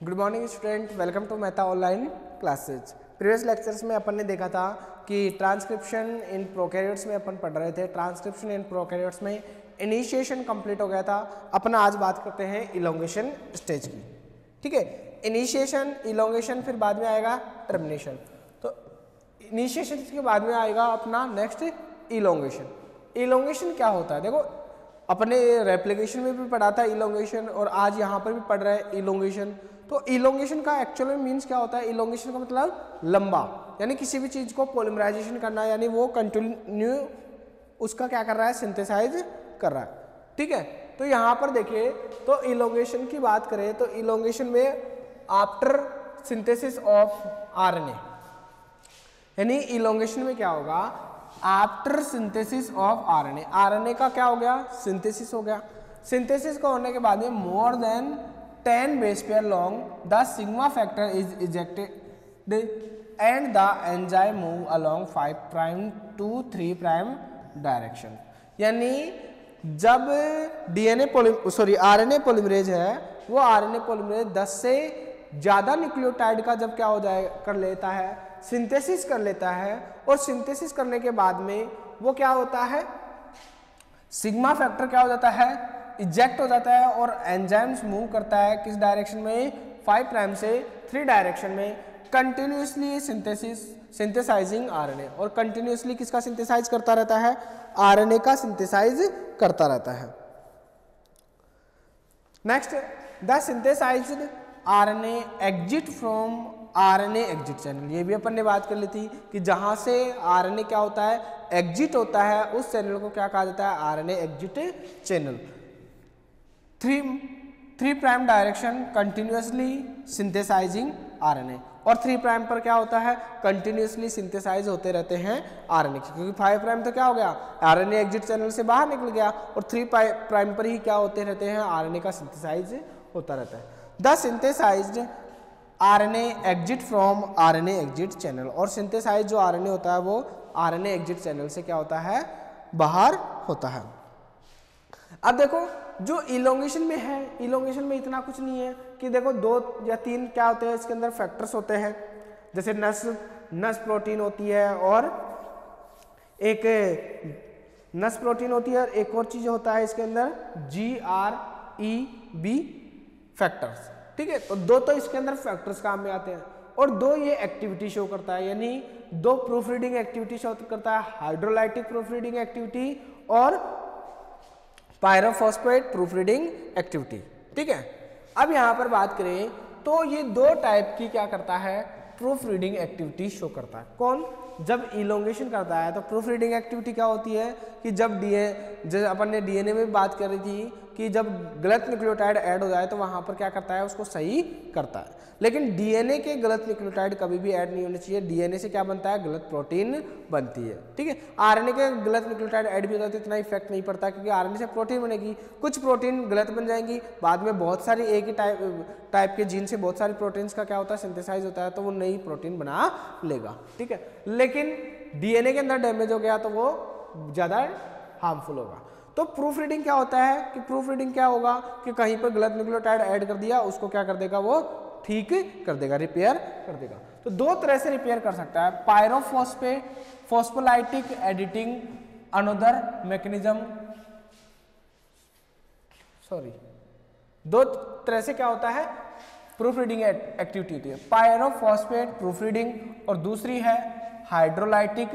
Good morning student, welcome to Mehta online classes. Previous lectures में अपन ने देखा था कि ट्रांसक्रिप्शन इन प्रोकैरियोट्स में अपन पढ़ रहे थे। ट्रांसक्रिप्शन इन प्रोकैरियोट्स में इनिशिएशन कंप्लीट हो गया था। अपन आज बात करते हैं इलोंगेशन स्टेज की। ठीक है, इनिशिएशन, इलोंगेशन, फिर बाद में आएगा टर्मिनेशन। तो इनिशिएशन के बाद में आएगा अपना नेक्स्ट इलोंगेशन। इलोंगेशन क्या होता है? देखो, अपने रेप्लिकेशन में भी पढ़ा था इलोंगेशन, और आज यहाँ पर भी पढ़ रहे हैं इलोंगेशन। तो इलोंगेशन का एक्चुअल में मीन्स क्या होता है? इलोंगेशन का मतलब लंबा, यानी किसी भी चीज को पॉलीमराइजेशन करना, यानी वो कंटिन्यू उसका क्या कर रहा है? सिंथेसाइज कर रहा है। ठीक है, तो यहाँ पर देखिए, तो इलोंगेशन की बात करें तो इलोंगेशन में आफ्टर सिंथेसिस ऑफ आरएनए, यानी इलोंगेशन में क्या होगा? After synthesis of RNA, RNA का क्या हो गया? सिंथेसिस हो गया। सिंथेसिस का होने के बाद में more than 10 base pair long the sigma factor is ejected and the enzyme move along 5 prime to 3 prime direction. यानी जब आरएनए पॉलीमरेज है, वो आरएनए पॉलीमरेज 10 से ज्यादा न्यूक्लियोटाइड का जब क्या हो जाए कर लेता है, सिंथेसिस कर लेता है, और सिंथेसिस करने के बाद में वो क्या होता है? सिग्मा फैक्टर क्या हो जाता है? इजेक्ट हो जाता है, और एंजाइम्स मूव करता है किस डायरेक्शन में? 5 प्राइम से 3 डायरेक्शन में, कंटिन्यूसली सिंथेसाइजिंग आरएनए। और कंटिन्यूसली किसका सिंथेसाइज करता रहता है? आरएनए का सिंथेसाइज करता रहता है। Next, the synthesised RNA exit from RNA exit channel. ये भी अपन ने बात कर ली थी कि जहां से आरएनए क्या होता है? एग्जिट होता है, उस चैनल को क्या कहा जाता है? RNA exit channel. 3 prime direction continuously synthesising RNA, और 3 प्राइम पर क्या होता है? कंटिन्यूसली सिंथेसाइज होते रहते हैं आरएनए, क्योंकि 5 प्राइम तो क्या हो गया? आरएनए एग्जिट चैनल से बाहर निकल गया, और 3 प्राइम पर ही क्या होते रहते हैं? आरएनए का सिंथेसाइज होता रहता है। The synthesised RNA exit from RNA exit channel, और सिंथेसाइज जो आरएनए होता है वो आरएनए एग्जिट चैनल से क्या होता है? बाहर होता है। अब देखो, जो इलोंगेशन में है, इलोंगेशन में इतना कुछ नहीं है कि देखो 2 या 3 क्या होते हैं इसके अंदर? फैक्टर्स होते हैं, जैसे नस प्रोटीन होती है, और एक नस प्रोटीन होती है, और एक और चीज होता है इसके अंदर GREB फैक्टर्स। ठीक है, तो 2 तो इसके अंदर फैक्टर्स काम में आते हैं, और 2 ये एक्टिविटी शो करता है, यानी 2 प्रूफ रीडिंग एक्टिविटी शो करता है, हाइड्रोलाइटिक प्रूफ रीडिंग एक्टिविटी और पायरोफॉस्फेट प्रूफ रीडिंग एक्टिविटी। ठीक है, अब यहां पर बात करें तो ये 2 टाइप की क्या करता है? प्रूफ रीडिंग एक्टिविटी शो करता है। कौन? जब इलोंगेशन करता है तो प्रूफ रीडिंग एक्टिविटी क्या होती है कि जब अपन ने डीएनए में बात कर रही थी कि जब गलत न्यूक्लियोटाइड ऐड हो जाए तो वहां पर क्या करता है? उसको सही करता है। लेकिन डीएनए के गलत न्यूक्लियोटाइड कभी भी ऐड नहीं होने चाहिए। डीएनए से क्या बनता है? गलत प्रोटीन बनती है। ठीक है, आरएनए के गलत न्यूक्लियोटाइड ऐड भी हो जाते इतना इफेक्ट नहीं पड़ता, क्योंकि आरएनए से प्रोटीन बनेगी, कुछ प्रोटीन गलत बन जाएंगी, बाद में बहुत सारी एक ही टाइप के जीन से बहुत सारी प्रोटीन्स का क्या होता है? सिंथेसाइज होता है, तो वो नई प्रोटीन बना लेगा। ठीक है, लेकिन डीएनए के अंदर डैमेज हो गया तो वो ज्यादा हार्मफुल होगा। तो प्रूफ रीडिंग क्या होता है कि प्रूफ रीडिंग क्या होगा कि कहीं पर गलत न्यूक्लियोटाइड ऐड कर दिया, उसको क्या कर देगा? वो ठीक कर देगा, रिपेयर कर देगा। तो 2 तरह से रिपेयर कर सकता है, पायरोफॉस्फेट फॉस्फोलाइटिक एडिटिंग अनदर मैकेनिज्म। 2 तरह से क्या होता है? प्रूफ रीडिंग एक्टिविटी होती है, पायरोफॉस्फेट प्रूफ रीडिंग, और दूसरी है हाइड्रोलाइटिक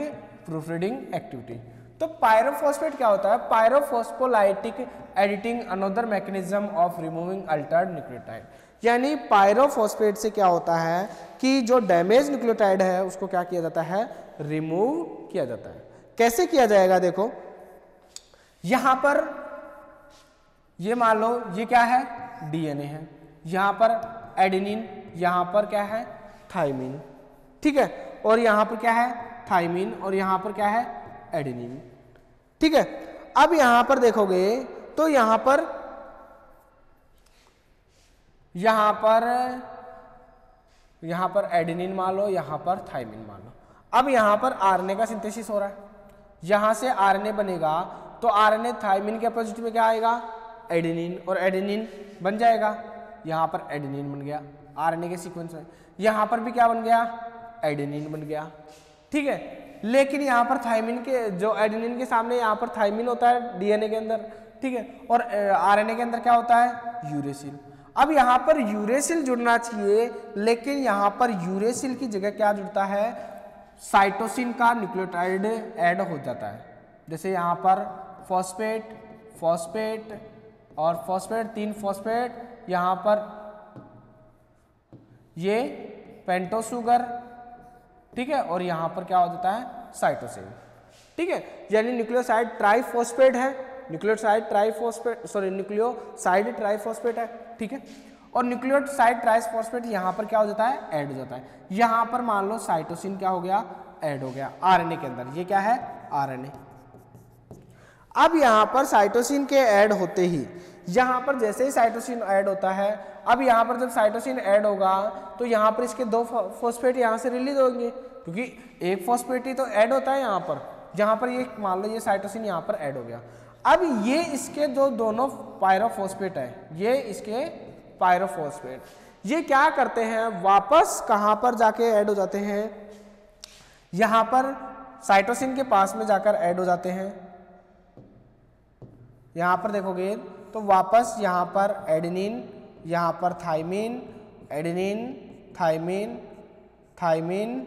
प्रूफ रीडिंग एक्टिविटी। तो पायरोफॉस्फेट क्या होता है? Pyrophosphorolytic editing another mechanism of removing altered nucleotide. यानी पायरोफॉस्फेट से क्या होता है कि जो डैमेज न्यूक्लियोटाइड है उसको क्या किया जाता है? रिमूव किया जाता है। कैसे किया जाएगा? देखो, यहां पर ये मान लो ये क्या है? डीएनए है, यहां पर एडेनिन, यहां पर क्या है? थाइमिन। ठीक है, और यहां पर क्या है? थाइमिन, और यहां पर क्या है? एडेनिन। ठीक है, अब यहां पर देखोगे तो यहां पर एडेनिन मान लो, यहां पर थाइमिन मान लो। अब यहां पर आरएनए का सिंथेसिस हो रहा है, यहां से आरएनए बनेगा, तो आरएनए थाइमिन के अपोजिट में क्या आएगा? एडेनिन, और एडेनिन बन जाएगा, यहां पर एडेनिन बन गया। आरएनए के सीक्वेंस में। यहाँ पर भी क्या बन गया, एडेनिन बन गया, ठीक है। लेकिन यहाँ पर थाइमिन के, जो एडेनिन के सामने यहाँ पर थाइमिन होता है डीएनए के अंदर, ठीक है, और आरएनए के अंदर क्या होता है, यूरेसिल। अब यहाँ पर यूरेसिल जुड़ना चाहिए, लेकिन यहाँ पर यूरेसिल की जगह क्या जुड़ता है, साइटोसिन का न्यूक्लियोटाइड ऐड हो जाता है। जैसे यहाँ पर फॉस्फेट, फॉस्फेट और फॉस्फेट, 3 फॉस्फेट, यहाँ पर ये पेंटोस शुगर, ठीक है, और यहाँ पर क्या हो जाता है, साइटोसिन, ठीक है। यानी न्यूक्लियोसाइड ट्राइफॉस्फेट है, न्यूक्लियोसाइड ट्राइफॉस्फेट है, ठीक है। और न्यूक्लियोसाइड ट्राइफॉस्फेट यहाँ पर क्या हो जाता है, ऐड हो जाता है। यहाँ पर मान लो साइटोसिन क्या हो गया, ऐड हो गया आरएनए के अंदर। ये क्या है, आरएनए। अब यहाँ पर साइटोसिन के ऐड होते ही, यहाँ पर जैसे ही साइटोसिन ऐड होता है, अब यहाँ पर जब साइटोसिन ऐड होगा तो यहाँ पर इसके 2 फॉस्फेट यहाँ से रिलीज होंगे, क्योंकि एक फॉस्फेट ही तो ऐड होता है यहाँ पर। जहाँ पर ये मान लो ये साइटोसिन यहाँ पर ऐड हो गया। अब ये इसके जो दोनों पायरोफॉस्फेट है, ये इसके पायरोफॉस्फेट, ये क्या करते हैं, वापस कहाँ पर जाके ऐड हो जाते हैं, यहाँ पर साइटोसिन के पास में जाकर ऐड हो जाते हैं। यहाँ पर देखोगे तो वापस यहाँ पर एडेनिन, यहाँ पर थाइमिन, एडेनिन, थाइमिन, थाइमिन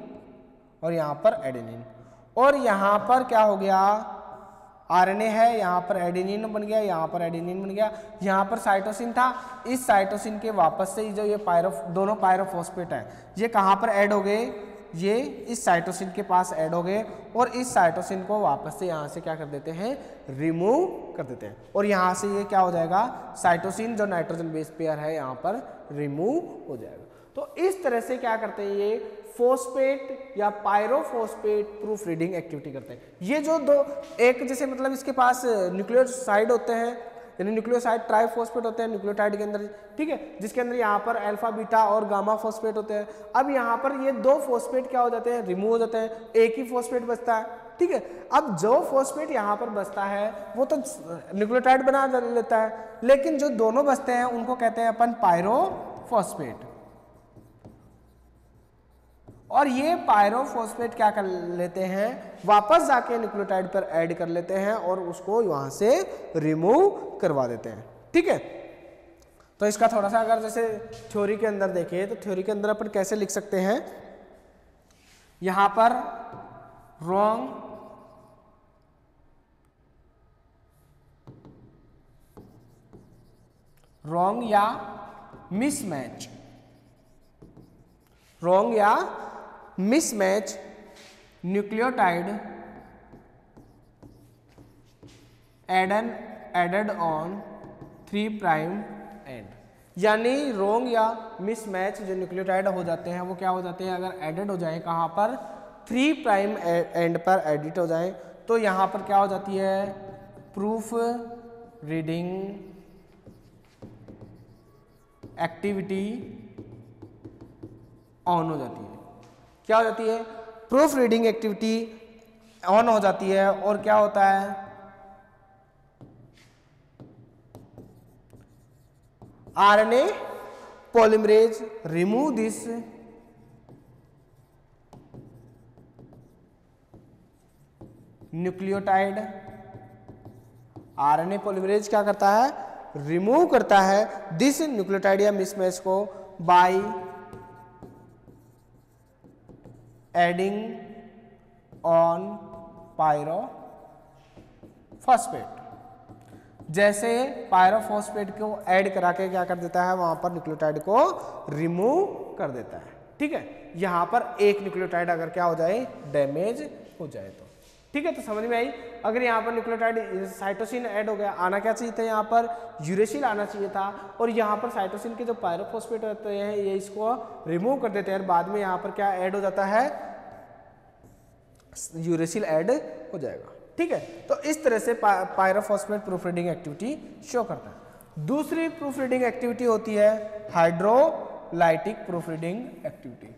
और यहाँ पर एडेनिन, और यहाँ पर क्या हो गया, आरएनए है, यहाँ पर एडेनिन बन गया, यहाँ पर एडेनिन बन गया, यहाँ पर साइटोसिन था। इस साइटोसिन के वापस से जो ये दोनों पायरोफॉस्फेट है, ये कहाँ पर ऐड हो गए, ये इस साइटोसिन के पास ऐड हो गए, और इस साइटोसिन को वापस से यहाँ से क्या कर देते हैं, रिमूव कर देते हैं, और यहाँ से ये क्या हो जाएगा, साइटोसिन जो नाइट्रोजन बेस पेयर है यहाँ पर रिमूव हो जाएगा। तो इस तरह से क्या करते हैं, ये फोस्फेट या पायरोफॉस्फेट प्रूफ रीडिंग एक्टिविटी करते हैं। ये जो दो, एक जैसे मतलब इसके पास न्यूक्लियोसाइड होते हैं, यानी न्यूक्लियोसाइड ट्राइफॉस्फेट होते हैं न्यूक्लियोटाइड के अंदर, ठीक है, जिसके अंदर यहाँ पर अल्फा, बीटा और गामा फॉस्फेट होते हैं। अब यहाँ पर ये 2 फॉस्फेट क्या हो जाते हैं, रिमूव हो जाते हैं, एक ही फॉस्फेट बचता है, ठीक है। अब जो फॉस्फेट यहाँ पर बचता है वो तो न्यूक्लियोटाइड बना लेता है, लेकिन जो दोनों बचते हैं उनको कहते हैं अपन पायरोफॉस्फेट। और ये पायरोफॉस्फेट क्या कर लेते हैं, वापस जाके न्यूक्लियोटाइड पर ऐड कर लेते हैं और उसको वहां से रिमूव करवा देते हैं, ठीक है। तो इसका थोड़ा सा अगर जैसे थ्योरी के अंदर देखें तो थ्योरी के अंदर अपन कैसे लिख सकते हैं, यहां पर रॉन्ग या मिसमैच, रॉन्ग या mismatch nucleotide added on 3 prime end, यानी रोंग या मिसमैच जो न्यूक्लियोटाइड हो जाते हैं वो क्या हो जाते हैं, अगर एडेड हो जाए कहाँ पर, 3 प्राइम एंड पर एडिट हो जाए तो यहाँ पर क्या हो जाती है, प्रूफ रीडिंग एक्टिविटी ऑन हो जाती है। क्या हो जाती है, प्रूफ रीडिंग एक्टिविटी ऑन हो जाती है, और क्या होता है, RNA polymerase remove this nucleotide, RNA polymerase क्या करता है, रिमूव करता है दिस न्यूक्लियोटाइड या मिसमैच को बाय एडिंग ऑन पायरोफॉस्फेट। जैसे पायरोफॉस्फेट को ऐड करा के क्या कर देता है, वहां पर न्यूक्लियोटाइड को रिमूव कर देता है, ठीक है। यहां पर एक न्यूक्लियोटाइड अगर क्या हो जाए, डैमेज हो जाए तो, ठीक है। तो समझ में आई, अगर यहाँ पर न्यूक्लियोटाइड साइटोसिन ऐड हो गया, आना क्या चाहिए था, यहाँ पर यूरेसिल आना चाहिए था, और यहाँ पर साइटोसिन के जो पायरोफॉस्फेट होते हैं ये इसको रिमूव कर देते हैं, बाद में यहाँ पर क्या ऐड हो जाता है, यूरेसिल ऐड हो जाएगा, ठीक है। तो इस तरह से pyrophosphate proof reading activity show करता है। दूसरी प्रूफ रीडिंग एक्टिविटी होती है हाइड्रोलाइटिक प्रूफ रीडिंग एक्टिविटी।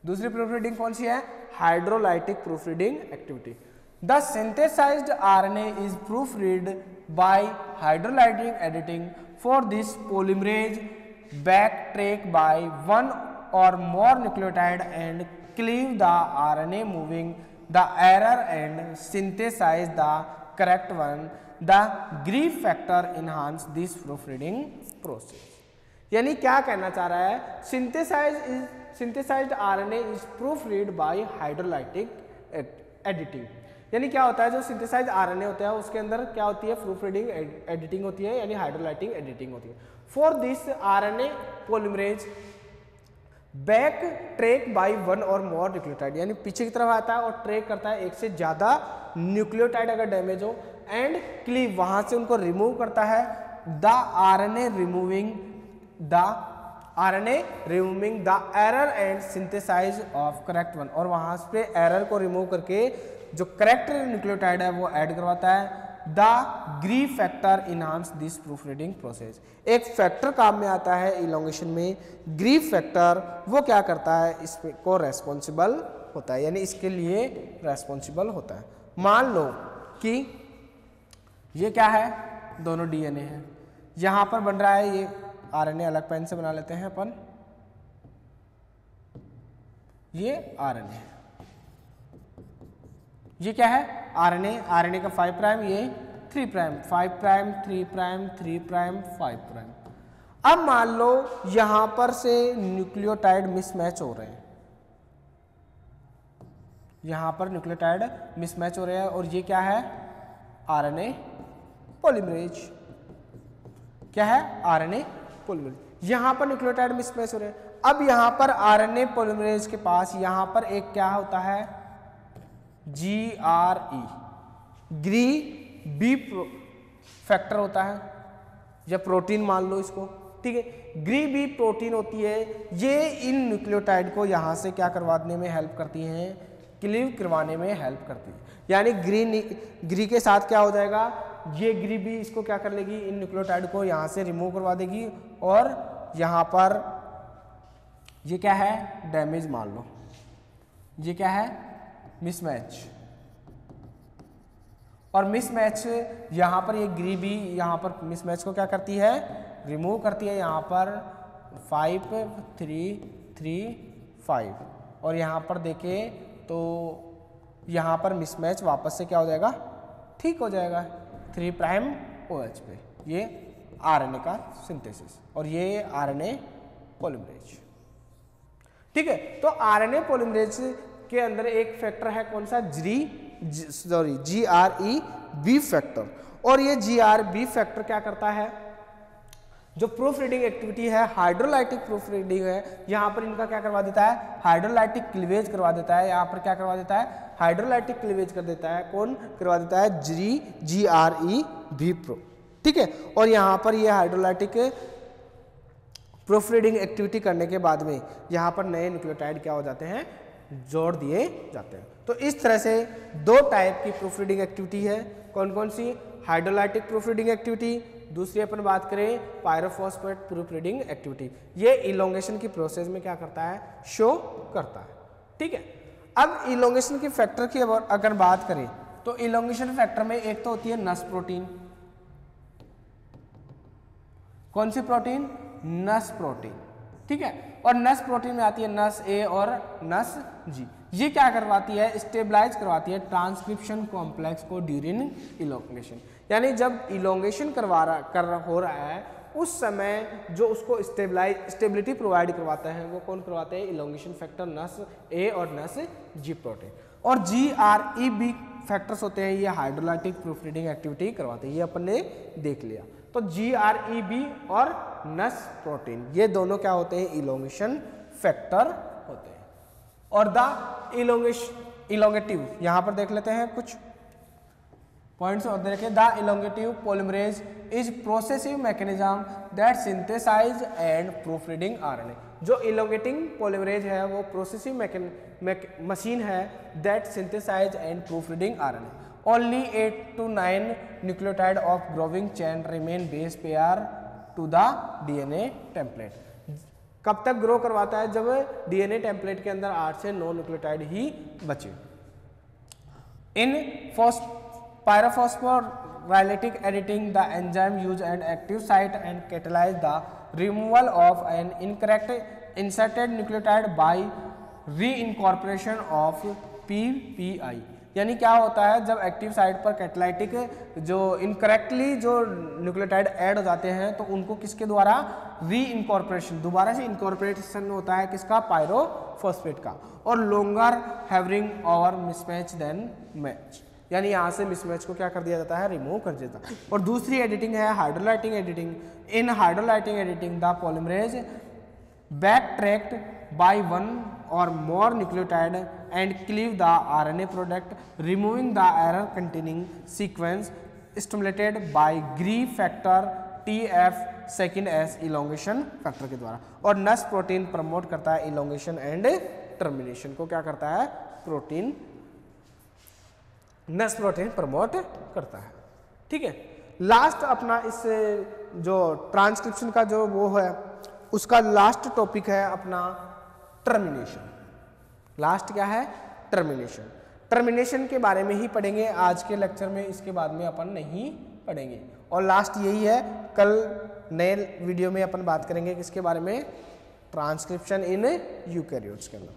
दूसरी प्रूफ रीडिंग कौन सी है, hydrolytic proof reading activity. The synthesized RNA is proofread by hydrolytic editing. For this, polymerase backtrack by one or more nucleotide and cleave the RNA, moving the error and synthesize the correct one. The grief factor enhance this proofreading process. यानी क्या कहना चाह रहा है, synthesized RNA is proofread by hydrolytic editing. यानी क्या होता है, जो सिंथेसाइज RNA होता है उसके अंदर क्या होती है, प्रूफ रीडिंग एडिटिंग होती है, यानी हाइड्रोलाइटिक एडिटिंग होती है. For this RNA polymerase back track by one और मोर न्यूक्लियोटाइड, यानी पीछे की तरफ आता है और ट्रैक करता है एक से ज्यादा न्यूक्लियोटाइड अगर डैमेज हो, एंड क्लीव वहां से उनको रिमूव करता है. The RNA removing the error and synthesise of correct one, और वहां पे एरर को रिमूव करके जो करेक्ट न्यूक्लियोटाइड है वो ऐड करवाता है. The grief factor enhance this proof reading process. एक फैक्टर काम में आता है इलोंगेशन में, ग्रीफ फैक्टर, वो क्या करता है, इसको रेस्पॉन्सिबल होता है, यानी इसके लिए रेस्पॉन्सिबल होता है. मान लो कि ये क्या है, दोनों DNA है, यहां पर बन रहा है ये RNA, अलग पेन से बना लेते हैं अपन, ये RNA है, ये क्या है RNA का 5 प्राइम, ये 3 prime, 5 prime 3 prime 3 prime 5 prime. अब मान लो यहां पर से न्यूक्लियोटाइड मिसमैच हो रहे हैं, यहां पर न्यूक्लियोटाइड मिसमैच हो रहे हैं, और ये क्या है, RNA पॉलीमरेज. क्या है, RNA पॉलीमरेज. यहां पर न्यूक्लियोटाइड मिसमैच हो रहे हैं. अब यहां पर RNA पॉलीमरेज के पास यहां पर एक क्या होता है, GRE, ग्री बी फैक्टर होता है, या प्रोटीन मान लो इसको, ठीक है. ग्री बी प्रोटीन होती है, ये इन न्यूक्लियोटाइड को यहां से क्या करवाने में हेल्प करती हैं, क्लीव करवाने में हेल्प करती है. यानी ग्री के साथ क्या हो जाएगा, ये ग्री बी इसको क्या कर लेगी, इन न्यूक्लियोटाइड को यहां से रिमूव करवा देगी, और यहां पर ये क्या है, डैमेज मान लो, ये क्या है, मिसमैच, और मिसमैच यहां पर ये ग्री बी यहां पर मिसमैच को क्या करती है, रिमूव करती है. यहां पर 5 3 3 5, और यहां पर देखें तो यहां पर मिसमैच वापस से क्या हो जाएगा, ठीक हो जाएगा 3 प्राइम OH पे. ये RNA का सिंथेसिस, और ये RNA पॉलीमरेज, ठीक है. तो RNA पॉलीमरेज के अंदर एक फैक्टर है, कौन सा, GRE फैक्टर. और ये GRB फैक्टर क्या करता है, जो प्रूफ रीडिंग एक्टिविटी है, हाइड्रोलाइटिक प्रूफ रीडिंग है, यहां पर इनका क्या करवा देता है, हाइड्रोलाइटिक क्लीवेज करवा देता है. यहां पर क्या करवा देता है, हाइड्रोलाइटिक क्लीवेज कर देता है. कौन करवा देता है, GREB प्रो, ठीक है. और यहां पर ये हाइड्रोलाइटिक प्रूफ रीडिंग एक्टिविटी करने के बाद में यहां पर नए न्यूक्लियोटाइड क्या हो जाते हैं, जोड़ दिए जाते हैं. तो इस तरह से 2 टाइप की प्रूफ रीडिंग एक्टिविटी है. कौन कौन सी, हाइड्रोलाइटिक प्रूफ रीडिंग एक्टिविटी, दूसरी अपन बात करें पायरोफॉस्फेट प्रूफ रीडिंग एक्टिविटी. ये इलोंगेशन की प्रोसेस में क्या करता है, शो करता है, ठीक है. अब इलोंगेशन की फैक्टर की अगर बात करें तो इलोंगेशन फैक्टर में एक तो होती है नस प्रोटीन. कौन सी प्रोटीन, नस प्रोटीन, ठीक है. और नस प्रोटीन में आती है नस ए और नस जी. ये क्या करवाती है, स्टेबलाइज करवाती है ट्रांसक्रिप्शन कॉम्प्लेक्स को ड्यूरिंग इलोंगेशन. यानी जब इलोंगेशन हो रहा है उस समय जो उसको स्टेबिलिटी प्रोवाइड करवाता है वो कौन करवाते हैं, इलोंगेशन फैक्टर नस ए और नस जी प्रोटीन. और GREB फैक्टर्स होते हैं, ये हाइड्रोलाइटिक प्रूफ रीडिंग एक्टिविटी करवाते हैं, ये अपन ने देख लिया. तो GREB और नस प्रोटीन ये दोनों क्या होते हैं, इलोंगेशन फैक्टर होते हैं. और द इलोंगेटिव, यहां पर देख लेते हैं कुछ पॉइंट्स और देखें. The elongative polymerase is processive mechanism that synthesize and proof reading RNA. जो इलोंगेटिंग पॉलीमरेज है वो प्रोसेसिव मशीन है that synthesize and proof reading RNA. Only 8 to 9 nucleotide of growing chain remain base pair to the DNA template. कब तक grow करवाता है, जब DNA template के अंदर 8 से 9 न्यूक्लियोटाइड ही बचे. इन phosphorylatic editing, the enzyme use an active site and catalyze the removal of an incorrect inserted nucleotide by reincorporation of PPI। यानी क्या होता है, जब एक्टिव साइट पर कैटालाइटिक जो इनकरेक्टली जो न्यूक्लियोटाइड ऐड हो जाते हैं तो उनको किसके द्वारा री इनकॉर्पोरेशन, दोबारा से इनकॉर्पोरेशन होता है किसका, पायरोफॉस्फेट का, और लोंगर हैवरिंग और मिसमैच देन मैच, यानी यहाँ से मिसमैच को क्या कर दिया जाता है, रिमूव कर दिया जाता है। और दूसरी एडिटिंग है hydrolyting editing. In hydrolyting editing the polymerase back tracked by one or more nucleotide and cleave the RNA product, removing the error containing sequence stimulated by Grey factor TF second S elongation factor के द्वारा। और नस protein promote करता है elongation and termination को, क्या करता है, प्रोटीन, नस प्रोटीन प्रमोट करता है। ठीक है, लास्ट अपना इस जो ट्रांसक्रिप्शन का जो वो है उसका लास्ट टॉपिक है अपना टर्मिनेशन। लास्ट क्या है, टर्मिनेशन। टर्मिनेशन के बारे में ही पढ़ेंगे आज के लेक्चर में, इसके बाद में अपन नहीं पढ़ेंगे। और लास्ट यही है, कल नए वीडियो में अपन बात करेंगे किसके बारे में, ट्रांसक्रिप्शन इन यूकैरियोट्स के अंदर।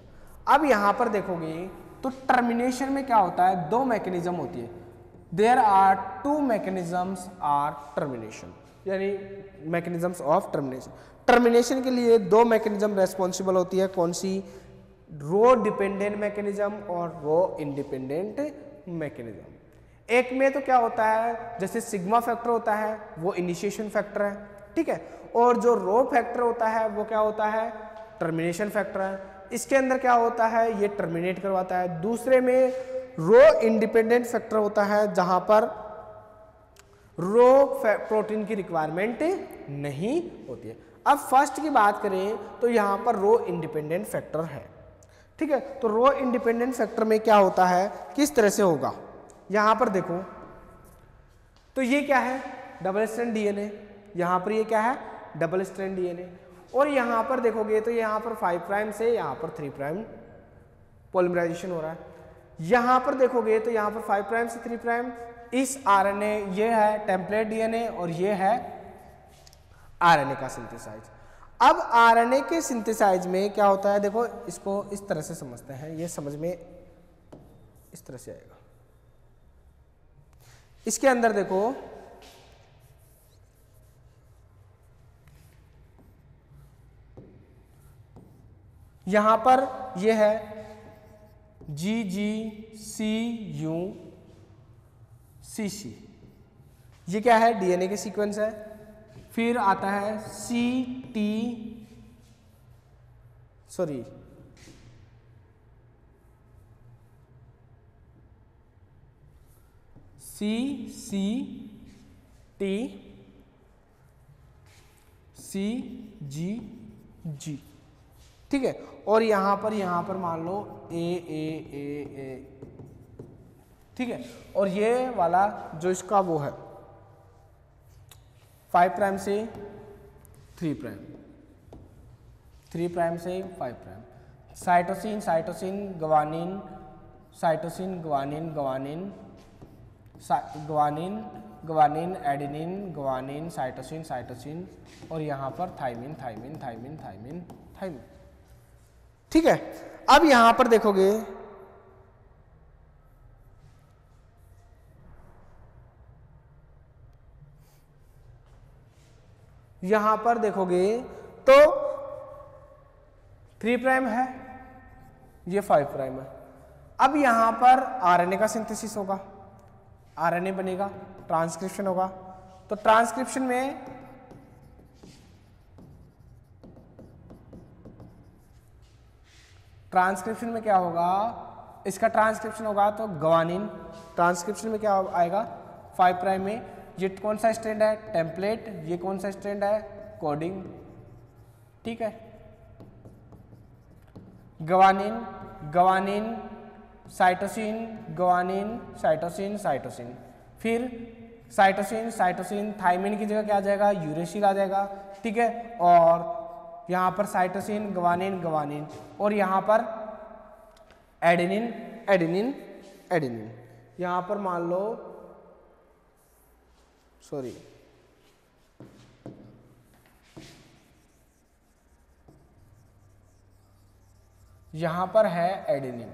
अब यहाँ पर देखोगे तो टर्मिनेशन में क्या होता है, दो मैकेनिज्म होती है। There are two mechanisms are termination, यानी मैकेनिज्म्स ऑफ टर्मिनेशन। टर्मिनेशन के लिए दो मैकेनिज्म रेस्पॉन्सिबल होती है, कौन सी, रो डिपेंडेंट मैकेनिज्म और रो इंडिपेंडेंट मैकेनिज्म। एक में तो क्या होता है, जैसे सिग्मा फैक्टर होता है वो इनिशिएशन फैक्टर है, ठीक है, और जो रो फैक्टर होता है वो क्या होता है, टर्मिनेशन फैक्टर है। इसके अंदर क्या होता है, ये टर्मिनेट करवाता है। दूसरे में रो इंडिपेंडेंट फैक्टर होता है, जहां पर रो प्रोटीन की रिक्वायरमेंट नहीं होती है। अब फर्स्ट की बात करें तो यहां पर रो इंडिपेंडेंट फैक्टर है, ठीक है। तो रो इंडिपेंडेंट फैक्टर में क्या होता है, किस तरह से होगा, यहां पर देखो तो ये क्या है, डबल स्ट्रैंड डीएनए, यहां पर ये क्या है, डबल स्ट्रैंड डीएनए, और यहां पर देखोगे तो यहां पर 5 प्राइम से यहां पर 3 प्राइम पॉलीमराइजेशन हो रहा है। यहां पर देखोगे तो यहां पर 5 प्राइम से 3 प्राइम, इस आरएनए ये है टेम्पलेट डीएनए और ये है आरएनए का सिंथेसाइज। अब आरएनए के सिंथेसाइज में क्या होता है, देखो इसको इस तरह से समझते हैं, ये समझ में इस तरह से आएगा। इसके अंदर देखो यहां पर ये है GGCU-CC, ये क्या है, डीएनए के सीक्वेंस है। फिर आता है CCTCGG, ठीक है। और यहां पर मान लो ए, ठीक है। और ये वाला जो इसका वो है 5 प्राइम से 3 प्राइम, 3 प्राइम से 5 prime, cytosine cytosine guanine, cytosine guanine guanine, guanine guanine adenine guanine, cytosine cytosine, और यहाँ पर thymine thymine thymine thymine thymine, ठीक है। अब यहां पर देखोगे यहां पर देखोगे तो 3 प्राइम है, ये 5 प्राइम है। अब यहां पर आरएनए का सिंथेसिस होगा, आरएनए बनेगा, ट्रांसक्रिप्शन होगा। तो ट्रांसक्रिप्शन में क्या होगा, इसका ट्रांसक्रिप्शन होगा तो ग्वानिन, ट्रांसक्रिप्शन में क्या आएगा 5 प्राइम में, ये कौन सा स्ट्रैंड है, टेम्पलेट, ये कौन सा स्ट्रैंड है, कोडिंग, ठीक है। Guanine guanine cytosine guanine cytosine cytosine, फिर साइटोसिन साइटोसिन, थाइमिन की जगह क्या आ जाएगा, यूरेसिल आ जाएगा, ठीक है। और यहाँ पर साइटोसिन ग्वानिन ग्वानिन, और यहाँ पर एडेनिन एडेनिन एडेनिन, यहाँ पर मान लो सॉरी, यहां पर है एडेनिन,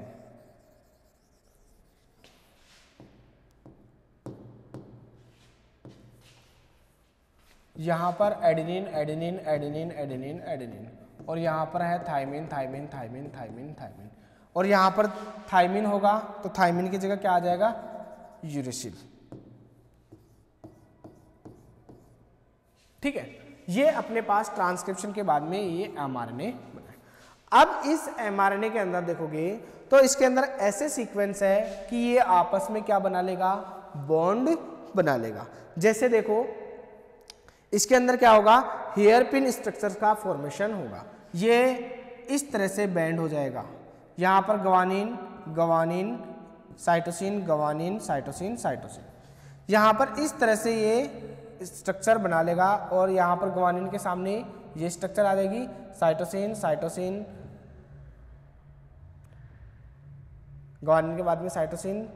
यहां पर adenine adenine adenine adenine adenine, और यहां पर है thymine thymine thymine thymine thymine, और यहां पर थाइमिन होगा तो थाइमिन की जगह क्या आ जाएगा, यूरेसिल। ठीक है, ये अपने पास ट्रांसक्रिप्शन के बाद में ये एमआरएनए बना है। अब इस एमआरएनए के अंदर देखोगे तो इसके अंदर ऐसे सीक्वेंस है कि ये आपस में क्या बना लेगा, बॉन्ड बना लेगा। जैसे देखो इसके अंदर क्या होगा, हेयर पिन स्ट्रक्चर का फॉर्मेशन होगा, ये इस तरह से बैंड हो जाएगा, यहाँ पर guanine guanine cytosine guanine cytosine cytosine, यहाँ पर इस तरह से ये स्ट्रक्चर बना लेगा, और यहाँ पर गवानीन के सामने ये स्ट्रक्चर आ जाएगी, साइटोसिन साइटोसिन, गवानीन के बाद में साइटोसिन,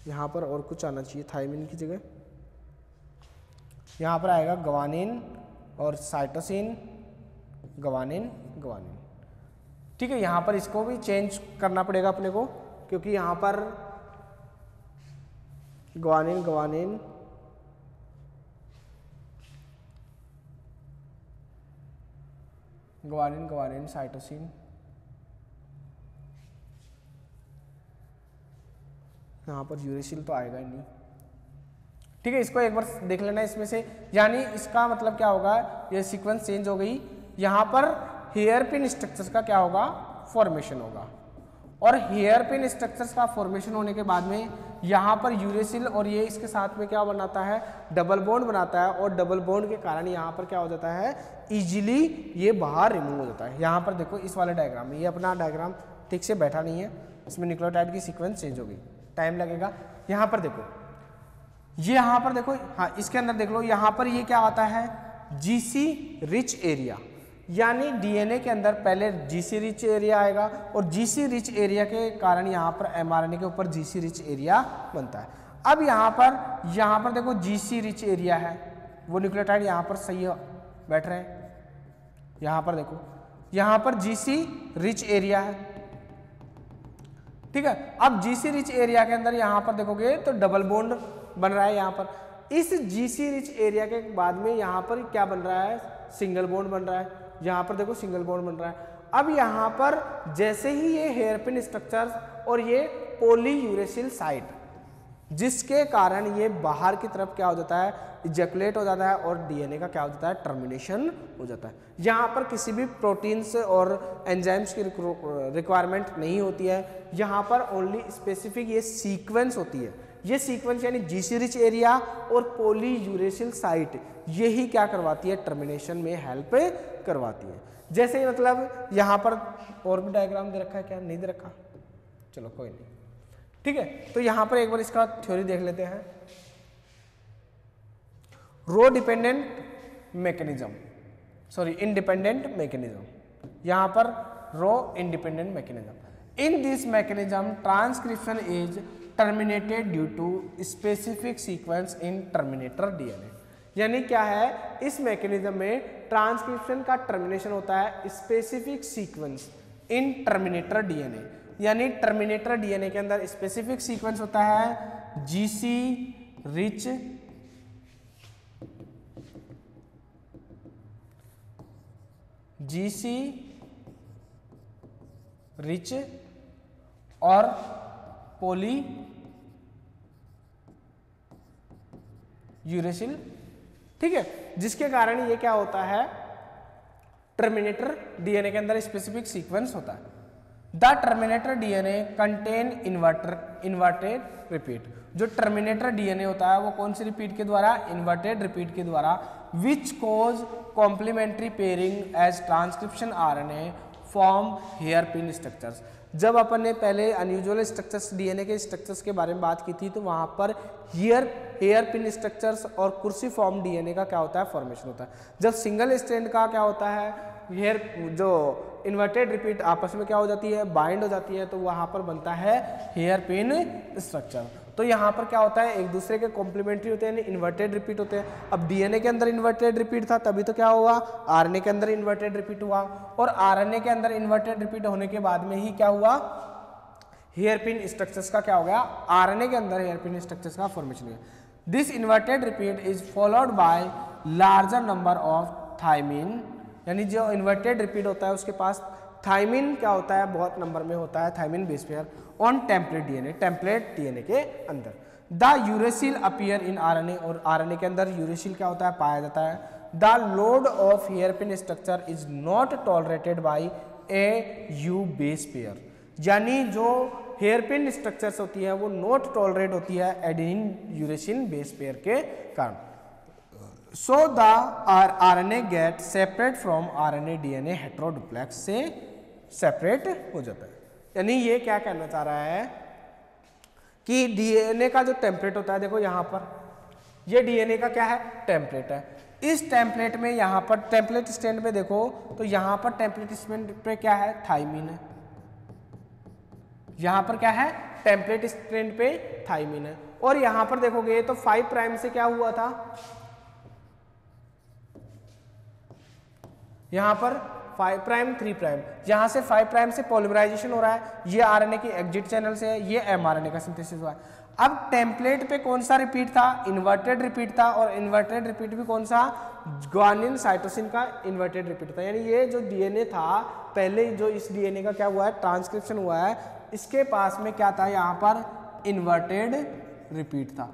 यहाँ पर और कुछ आना चाहिए थाइमिन की जगह, यहाँ पर आएगा गवानीन और साइटोसिन गवानीन गवानीन। ठीक है, यहाँ पर इसको भी चेंज करना पड़ेगा अपने को, क्योंकि यहाँ पर guanine guanine guanine guanine cytosine, यहाँ पर यूरेसिल तो आएगा ही नहीं। ठीक है, इसको एक बार देख लेना इसमें से, यानी इसका मतलब क्या होगा, ये सीक्वेंस चेंज हो गई, यहाँ पर हेयर पिन स्ट्रक्चर्स का क्या होगा, फॉर्मेशन होगा, और हेयर पिन स्ट्रक्चर्स का फॉर्मेशन होने के बाद में यहाँ पर यूरेसिल और ये इसके साथ में क्या बनाता है, डबल बॉन्ड बनाता है, और डबल बॉन्ड के कारण यहाँ पर क्या हो जाता है, इजीली ये बाहर रिमूव हो जाता है। यहाँ पर देखो इस वाले डायग्राम में, ये अपना डायग्राम ठीक से बैठा नहीं है, इसमें न्यूक्लियोटाइड की सीक्वेंस चेंज हो गई, टाइम लगेगा। यहाँ पर देखो, ये यहाँ पर देखो, हाँ इसके अंदर देख लो, यहाँ पर ये क्या आता है, जीसी रिच एरिया, यानी डीएनए के अंदर पहले जीसी रिच एरिया आएगा, और जीसी रिच एरिया के कारण यहाँ पर एमआरएनए के ऊपर जीसी रिच एरिया बनता है। अब यहाँ पर देखो जीसी रिच एरिया है, वो न्यूक्लियोटाइड यहाँ पर सही बैठ रहे हैं, यहाँ पर देखो, यहाँ पर जीसी रिच एरिया है। ठीक है, अब जीसी रिच एरिया के अंदर यहाँ पर देखोगे तो डबल बॉन्ड बन रहा है, यहाँ पर इस जीसी रिच एरिया के बाद में यहाँ पर क्या बन रहा है, सिंगल बॉन्ड बन रहा है, यहाँ पर देखो सिंगल बॉन्ड बन रहा है। अब यहाँ पर जैसे ही ये हेयर पिन स्ट्रक्चर्स और ये पॉलीयूरेसिल साइट, जिसके कारण ये बाहर की तरफ क्या हो जाता है, इजैकुलेट हो जाता है, और डीएनए का क्या हो जाता है, टर्मिनेशन हो जाता है। यहाँ पर किसी भी प्रोटीन्स और एंजाइम्स की रिक्वायरमेंट नहीं होती है, यहाँ पर ओनली स्पेसिफिक ये सीक्वेंस होती है। ये सीक्वेंस यानी जीसी रिच एरिया और पॉलीयूरेसिल साइट, यही क्या करवाती है, टर्मिनेशन में हेल्प करवाती है। जैसे ही मतलब यहाँ पर और भी डायग्राम दे रखा है, क्या नहीं दे रखा, चलो कोई नहीं। ठीक है, तो यहाँ पर एक बार इसका थ्योरी देख लेते हैं। Rho dependent mechanism, sorry independent mechanism, यहाँ पर rho independent mechanism. In this mechanism transcription is terminated due to specific sequence in terminator DNA. यानी क्या है, इस मैकेनिज्म में ट्रांसक्रिप्शन का टर्मिनेशन होता है specific sequence in terminator DNA, यानी टर्मिनेटर डीएनए के अंदर स्पेसिफिक सीक्वेंस होता है जीसी रिच और पॉली यूरेसिल। ठीक है, जिसके कारण ये क्या होता है, टर्मिनेटर डीएनए के अंदर स्पेसिफिक सीक्वेंस होता है। The terminator DNA contain inverted repeat. जो टर्मिनेटर डीएनए होता है वो कौन सी रिपीट के द्वारा, इन्वर्टेड रिपीट के द्वारा, which cause complementary pairing as transcription RNA form hairpin structures. जब अपन ने पहले अनयूजुअल स्ट्रक्चर्स डीएनए के स्ट्रक्चर्स के बारे में बात की थी, तो वहां पर हेयर पिन स्ट्रक्चर्स और कुर्सी फॉर्म डीएनए का क्या होता है, फॉर्मेशन होता है। जब सिंगल स्ट्रैंड का क्या होता है, हेयर जो इन्वर्टेड रिपीट आपस में क्या हो जाती है, बाइंड हो जाती है, तो वहां पर बनता है हेयर पिन स्ट्रक्चर। तो यहाँ पर क्या होता है, एक दूसरे के कॉम्प्लीमेंट्री होते हैं, इन्वर्टेड रिपीट होते हैं। अब डीएनए के अंदर इन्वर्टेड रिपीट था, तभी तो क्या हुआ, आरएनए के अंदर इन्वर्टेड रिपीट हुआ, और आरएनए के अंदर इन्वर्टेड रिपीट होने के बाद में ही क्या हुआ, हेयरपिन स्ट्रक्चर्स का क्या हो गया, आरएनए के अंदर हेयरपिन स्ट्रक्चर्स का फॉर्मेशन हुआ। This inverted repeat is followed by larger number of thymine, यानी जो इन्वर्टेड रिपीट होता है उसके पास थाइमिन क्या होता है, बहुत नंबर में होता है thymine base pair on template DNA, template DNA के अंदर। The uracil appear in RNA, और आरएनए के अंदर यूरेसिल क्या होता है, पाया जाता है। The load of hairpin structure is not tolerated by A U base pair, यानी जो हेयरपिन स्ट्रक्चर्स होती है वो नॉट टॉलरेट होती है एडेनिन यूरेसिल बेस पेयर के कारण। So the RNA get separate from RNA DNA heteroduplex से सेपरेट हो जाता है। यानी ये क्या कहना चाह रहा है कि डीएनए का जो टेम्पलेट होता है, देखो यहाँ पर ये डीएनए का क्या है, टेम्पलेट है। इस टेम्पलेट में यहाँ पर टेम्पलेट स्टैंड पे देखो तो यहाँ पर टेम्पलेट स्टैंड पे क्या है, थाइमिन है। यहाँ पर क्या है, टेम्पलेट स्टैंड पे थाइमिन है। और यहाँ पर देखोगे तो 5 प्राइम से क्या हुआ था, यहाँ पर 5 प्राइम 3 प्राइम, यहाँ से 5 प्राइम से पॉलीमराइजेशन हो रहा है, ये आरएनए की एग्जिट चैनल से है, ये एमआरएनए का सिंथेसिस हुआ है। अब टेम्पलेट पे कौन सा रिपीट था, इन्वर्टेड रिपीट था, और इन्वर्टेड रिपीट भी कौन सा, ग्वानिन साइटोसिन का इन्वर्टेड रिपीट था। यानी ये जो डीएनए था पहले, जो इस डीएनए का क्या हुआ है, ट्रांसक्रिप्शन हुआ है, इसके पास में क्या था, यहाँ पर इन्वर्टेड रिपीट था।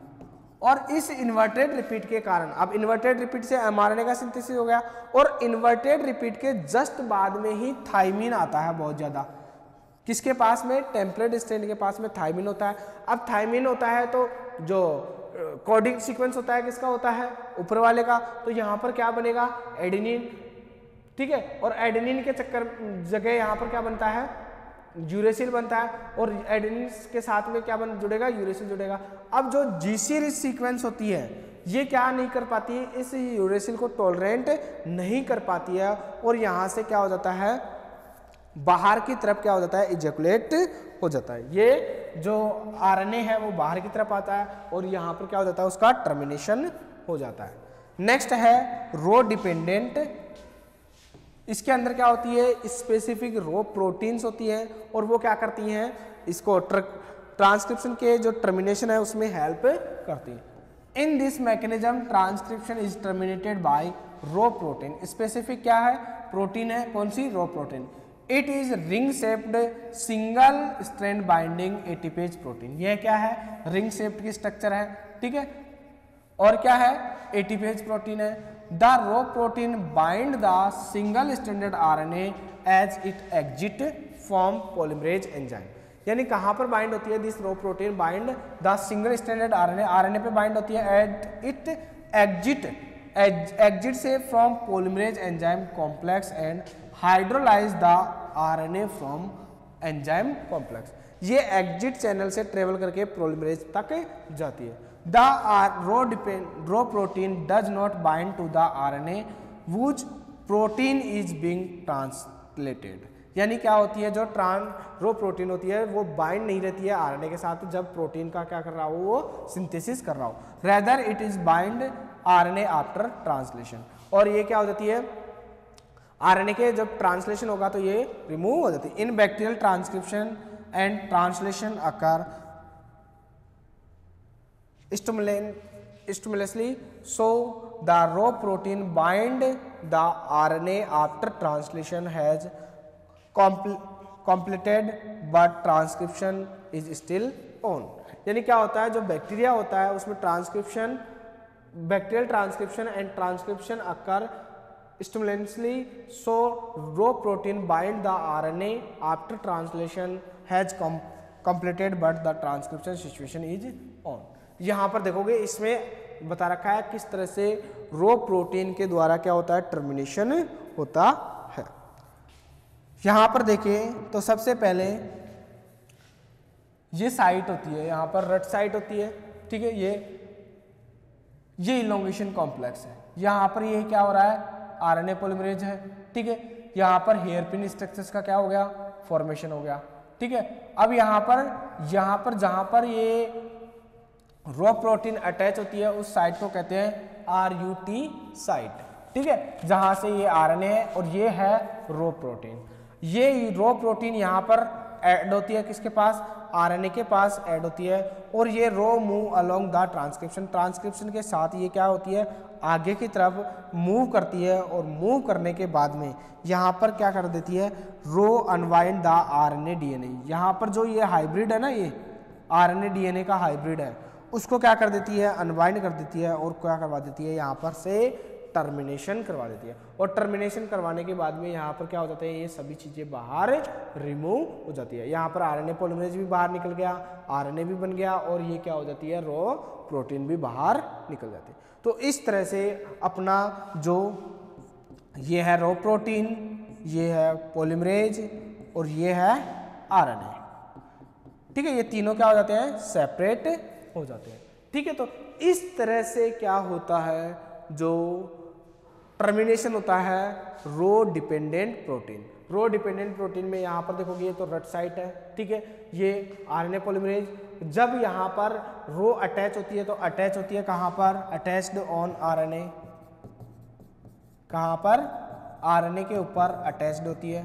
और इस इन्वर्टेड रिपीट के कारण, अब इन्वर्टेड रिपीट से एमआरएनए का सिंथेसिस हो गया, और इन्वर्टेड रिपीट के जस्ट बाद में ही थाइमिन आता है बहुत ज्यादा। किसके पास में, टेम्पलेट स्टैंड के पास में थाइमिन होता है। अब थाइमिन होता है तो जो कोडिंग सीक्वेंस होता है किसका होता है, ऊपर वाले का, तो यहाँ पर क्या बनेगा, एडेनिन, ठीक है। और एडेनिन के चक्कर जगह यहाँ पर क्या बनता है, यूरेसिल बनता है, और एडेनिन के साथ में क्या जुड़ेगा, यूरेसिल जुड़ेगा। अब जो जीसी सीक्वेंस होती है ये क्या नहीं कर पाती है, इस यूरेसिल को टॉलरेंट नहीं कर पाती है, और यहाँ से क्या हो जाता है, बाहर की तरफ क्या हो जाता है, इजैकुलेट हो जाता है। ये जो आरएनए है वो बाहर की तरफ आता है, और यहाँ पर क्या हो जाता है, उसका टर्मिनेशन हो जाता है। नेक्स्ट है रो डिपेंडेंट। इसके अंदर क्या होती है, स्पेसिफिक रो प्रोटीन्स होती है, और वो क्या करती हैं, इसको ट्रांसक्रिप्शन के जो टर्मिनेशन है उसमें हेल्प करती है। In this mechanism transcription is terminated by rho protein. Specific क्या है, प्रोटीन है, कौन सी, rho protein. It is ring shaped single strand binding ATPase protein. यह क्या है, रिंग शेप्ड की स्ट्रक्चर है, ठीक है, और क्या है, एटीपेज प्रोटीन है। The rho protein bind the single stranded RNA as it exit from polymerase enzyme. यानी कहाँ पर बाइंड होती है, this rho protein bind the single stranded RNA, RNA पे बाइंड होती है, एट इट एग्जिट से from polymerase enzyme complex and hydrolyse the RNA from enzyme complex. ये एग्जिट चैनल से ट्रेवल करके पॉलीमरेज तक जाती है। The row protein does not bind to the RNA which protein is being translated। यानी क्या होती है, जो रो प्रोटीन होती है वो बाइंड नहीं रहती है आरएनए के साथ जब प्रोटीन का क्या कर रहा हो, वो सिंथेसिस कर रहा हो। Rather it is bind RNA after translation. और ये क्या हो जाती है, आरएनए के जब ट्रांसलेशन होगा तो ये रिमूव हो जाती है। इन bacterial transcription and translation occur stimulously, so the raw protein bind the RNA after translation has completed but transcription is still on। यानी क्या होता है, जो बैक्टीरिया होता है उसमें transcription, bacterial transcription and transcription occur stimultaneously, so raw protein bind the RNA after translation has completed but the transcription situation is on। यहाँ पर देखोगे इसमें बता रखा है किस तरह से रो प्रोटीन के द्वारा क्या होता है, टर्मिनेशन होता है। यहाँ पर देखें तो सबसे पहले ये साइट होती है, यहाँ पर रट साइट होती है, ठीक है, ये इलोंगेशन कॉम्प्लेक्स है। यहाँ पर ये क्या हो रहा है, आरएनए पॉलीमरेज है, ठीक है। यहाँ पर हेयरपिन स्ट्रक्चर्स का क्या हो गया, फॉर्मेशन हो गया, ठीक है। अब यहाँ पर जहाँ पर ये रो प्रोटीन अटैच होती है उस साइट को कहते हैं RUT साइट, ठीक है, जहां से ये RNA है और ये है रो प्रोटीन। ये रो प्रोटीन यहाँ पर ऐड होती है किसके पास, RNA के पास ऐड होती है, और ये rho move along the transcription, transcription के साथ ये क्या होती है, आगे की तरफ मूव करती है, और मूव करने के बाद में यहाँ पर क्या कर देती है, रो अनवाइंड द RNA DNA। यहाँ पर जो ये हाइब्रिड है ना, ये RNA DNA का हाइब्रिड है, उसको क्या कर देती है, अनवाइंड कर देती है, और क्या करवा देती है, यहाँ पर से टर्मिनेशन करवा देती है। और टर्मिनेशन करवाने के बाद में यहाँ पर क्या हो जाता है, ये सभी चीज़ें बाहर रिमूव हो जाती है। यहाँ पर RNA पॉलीमरेज भी बाहर निकल गया, RNA भी बन गया, और ये क्या हो जाती है, रो प्रोटीन भी बाहर निकल जाती है। तो इस तरह से अपना जो ये है रो प्रोटीन, ये है पॉलीमरेज, और ये है RNA, ठीक है, ये तीनों क्या हो जाते हैं, सेपरेट हो जाते हैं, ठीक है। तो इस तरह से क्या होता है, जो टर्मिनेशन होता है रो डिपेंडेंट प्रोटीन। रो डिपेंडेंट प्रोटीन में यहाँ पर देखोगे ये तो रट साइट है, ठीक है, ये RNA पॉलीमरेज, जब यहाँ पर रो अटैच होती है तो अटैच होती है कहाँ पर, अटैच्ड ऑन RNA, कहाँ पर, RNA के ऊपर अटैच्ड होती है,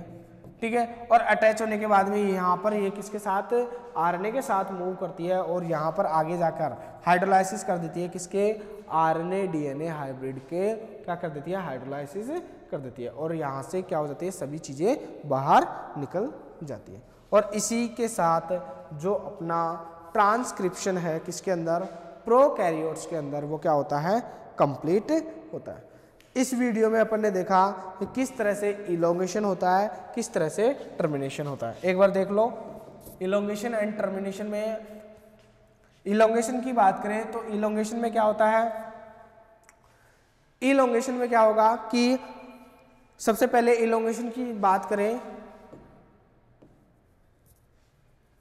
ठीक है। और अटैच होने के बाद में यहाँ पर ये किसके साथ, RNA के साथ मूव करती है, और यहाँ पर आगे जाकर हाइड्रोलाइसिस कर देती है, किसके, RNA DNA हाइब्रिड के क्या कर देती है, हाइड्रोलाइसिस कर देती है, और यहाँ से क्या हो जाती है, सभी चीज़ें बाहर निकल जाती है। और इसी के साथ जो अपना ट्रांसक्रिप्शन है किसके अंदर, प्रोकैरियोट्स के अंदर, वो क्या होता है, कंप्लीट होता है। इस वीडियो में अपन ने देखा कि किस तरह से इलोंगेशन होता है, किस तरह से टर्मिनेशन होता है। एक बार देख लो, इलोंगेशन एंड टर्मिनेशन में, इलोंगेशन की बात करें तो इलोंगेशन में क्या होता है, इलोंगेशन में क्या होगा कि सबसे पहले इलोंगेशन की बात करें,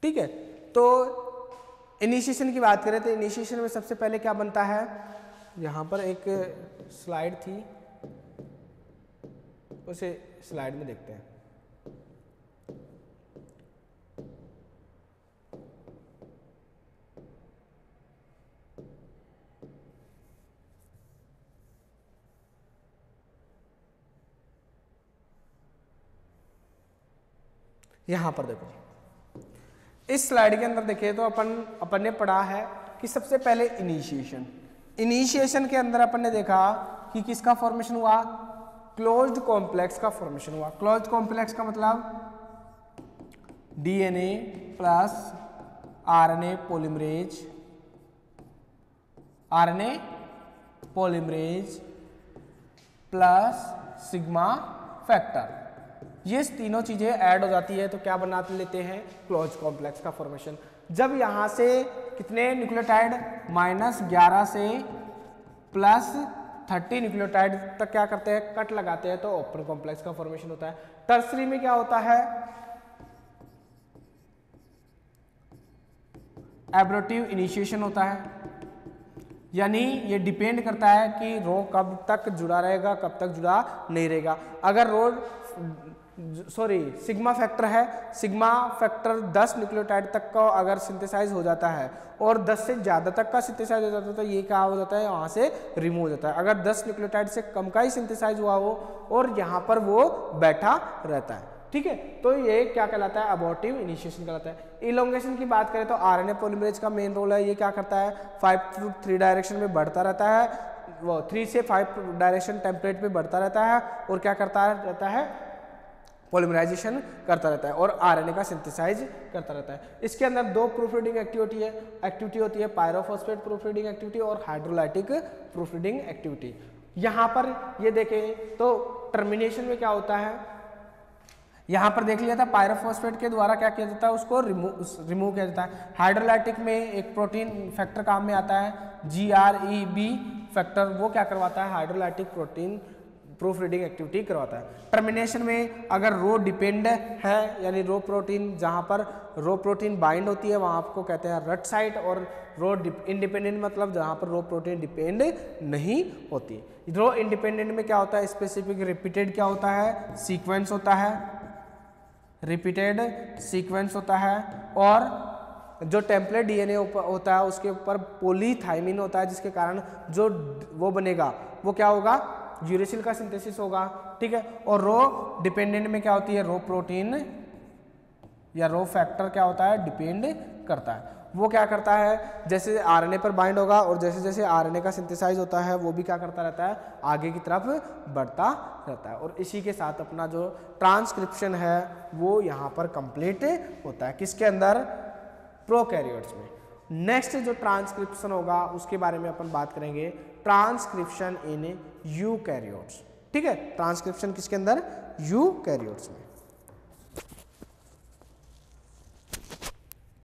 ठीक है, तो इनिशिएशन की बात करें तो इनिशिएशन में सबसे पहले क्या बनता है, यहाँ पर एक स्लाइड थी, उसे स्लाइड में देखते हैं। यहाँ पर देखो, इस स्लाइड के अंदर देखिए तो अपन ने पढ़ा है कि सबसे पहले इनिशिएशन, इनिशिएशन के अंदर अपन ने देखा कि किसका फॉर्मेशन हुआ, क्लोज्ड कॉम्प्लेक्स का फॉर्मेशन हुआ। क्लोज्ड कॉम्प्लेक्स का मतलब DNA plus RNA polymerase, RNA polymerase plus sigma factor, ये तीनों चीजें ऐड हो जाती है तो क्या बना लेते हैं, क्लोज कॉम्प्लेक्स का फॉर्मेशन। जब यहाँ से कितने न्यूक्लियोटाइड, -11 से +30 न्यूक्लियोटाइड तक क्या करते हैं, कट लगाते हैं, तो ओपन कॉम्प्लेक्स का फॉर्मेशन होता है। टर्सरी में क्या होता है, एब्रोटिव इनिशिएशन होता है, यानी ये डिपेंड करता है कि रो कब तक जुड़ा रहेगा, कब तक जुड़ा नहीं रहेगा। अगर रो सिग्मा फैक्टर है, सिग्मा फैक्टर 10 न्यूक्लियोटाइड तक का अगर सिंथेसाइज हो जाता है और 10 से ज़्यादा तक का सिंथेसाइज हो जाता है तो ये क्या हो जाता है, वहाँ से रिमूव हो जाता है। अगर 10 न्यूक्लियोटाइड से कम का ही सिंथेसाइज हुआ हो और यहाँ पर वो बैठा रहता है, ठीक है, तो ये क्या कहलाता है, अबॉर्टिव इनिशिएशन कहलाता है। इलोंगेशन की बात करें तो RNA पॉलीमरेज का मेन रोल है, ये क्या करता है, 5 to 3 डायरेक्शन में बढ़ता रहता है, वो 3 से 5 डायरेक्शन टेम्पलेट में बढ़ता रहता है, और क्या करता रहता है, पॉलीमराइजेशन करता रहता है, और RNA का सिंथेसाइज करता रहता है। इसके अंदर 2 प्रूफ रीडिंग एक्टिविटी होती है, पायरोफॉस्फेट प्रूफ रीडिंग एक्टिविटी और हाइड्रोलाइटिक प्रूफ रीडिंग एक्टिविटी। यहाँ पर ये देखें तो टर्मिनेशन में क्या होता है, यहाँ पर देख लिया था पायरोफॉस्फेट के द्वारा क्या किया जाता है, उसको रिमूव किया जाता है। हाइड्रोलाइटिक में एक प्रोटीन फैक्टर काम में आता है, GREB फैक्टर, वो क्या करवाता है, hydrolytic protein proof reading activity करवाता है। टर्मिनेशन में अगर रो डिपेंड है, यानी रो प्रोटीन, जहाँ पर रो प्रोटीन बाइंड होती है वहाँ आपको कहते हैं रट साइट, और रो इंडिपेंडेंट मतलब जहाँ पर रो प्रोटीन डिपेंड नहीं होती। रो इंडिपेंडेंट में क्या होता है, स्पेसिफिक रिपीटेड क्या होता है, सीक्वेंस होता है, रिपीटेड सीक्वेंस होता है, और जो टेम्पलेट डीएनए होता है उसके ऊपर पॉलीथाइमिन होता है, जिसके कारण जो वो बनेगा वो क्या होगा, यूरेसिल का सिंथेसिस होगा, ठीक है। और रो डिपेंडेंट में क्या होती है, रो प्रोटीन या रो फैक्टर क्या होता है, डिपेंड करता है। वो क्या करता है, जैसे आरएनए पर बाइंड होगा और जैसे जैसे आरएनए का सिंथेसाइज होता है वो भी क्या करता रहता है, आगे की तरफ बढ़ता रहता है। और इसी के साथ अपना जो ट्रांसक्रिप्शन है वो यहाँ पर कंप्लीट होता है, किसके अंदर, प्रोकैरियोट्स में। नेक्स्ट जो ट्रांसक्रिप्शन होगा उसके बारे में अपन बात करेंगे, ट्रांसक्रिप्शन इन यूकैरियोट्स, ठीक है। ट्रांसक्रिप्शन किसके अंदर, यूकैरियोट्स में।